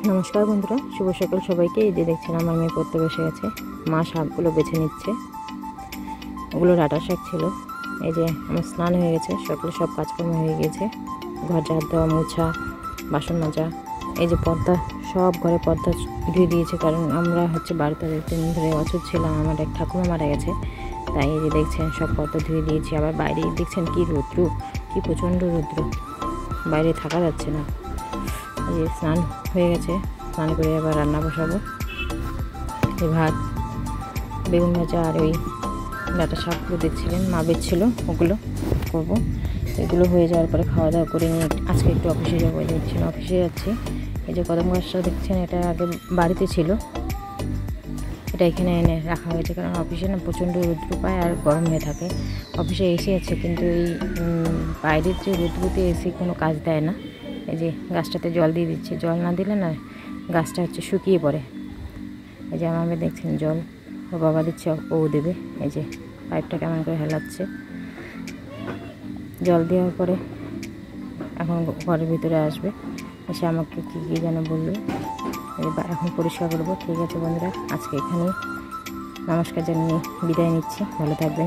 নমস্কার বন্ধুরা, শুভ সকাল সবাইকে। এই যে দেখছেন আমার মেয়ে পড়তে বসে গেছে। মা শাকগুলো বেছে নিচ্ছে, ওগুলো ডাঁটা শাক ছিল। এই যে আমার স্নান হয়ে গেছে, সকালে সব কাজকর্ম হয়ে গেছে, ঘর ঝাড় দেওয়া, মোছা, বাসন মাজা। এই যে পর্দা, সব ঘরে পর্দা ধুয়ে দিয়েছে, কারণ আমরা বাড়িতে 2 দিন ধরে অসুখ ছিলাম, আমার এক ঠাকুমা মারা গেছে। তাই এই যে দেখছেন সব পর্দা ধুয়ে দিয়েছি। আবার বাইরে দেখছেন কি রৌদ্র, কি প্রচণ্ড রৌদ্র, বাইরে থাকা যাচ্ছে না। এই যে স্নান হয়ে গেছে, স্নান করে আবার রান্না বসাবো। এই ভাত, বেগুন ভাজা আর ওই ডাঁটা শাকগুলো দেখছিলেন মা বেচছিল, ওগুলো করবো। এগুলো হয়ে যাওয়ার পরে খাওয়া দাওয়া করে নিয়ে আজকে একটু অফিসে যাবো। দেখছেন অফিসে যাচ্ছি। এই যে কদম গাছটা দেখছেন, এটা আগে বাড়িতে ছিল, এটা এখানে এনে রাখা হয়েছে, কারণ অফিসে না প্রচণ্ড রৌদ্র পায় আর গরম হয়ে থাকে। অফিসে এসি আছে, কিন্তু এই বাইরের যে রৌদ্রতে এসি কোনো কাজ দেয় না। এই যে গাছটাতে জল দিয়ে দিচ্ছে, জল না দিলে না গাছটা শুকিয়ে পড়ে। এই যে আমাকে দেখছেন জল ও বাবা দিচ্ছে, ও দেবে। এই যে পাইপটা কেমন করে হেলাচ্ছে। জল দেওয়ার পরে এখন ঘরের ভিতরে আসবে, এসে আমাকে কী কী যেন বলবে। এখন পরিষ্কার করবো। ঠিক আছে বন্ধুরা, আজকে এখানেই নমস্কার জানিয়ে বিদায় নিচ্ছি। ভালো থাকবেন।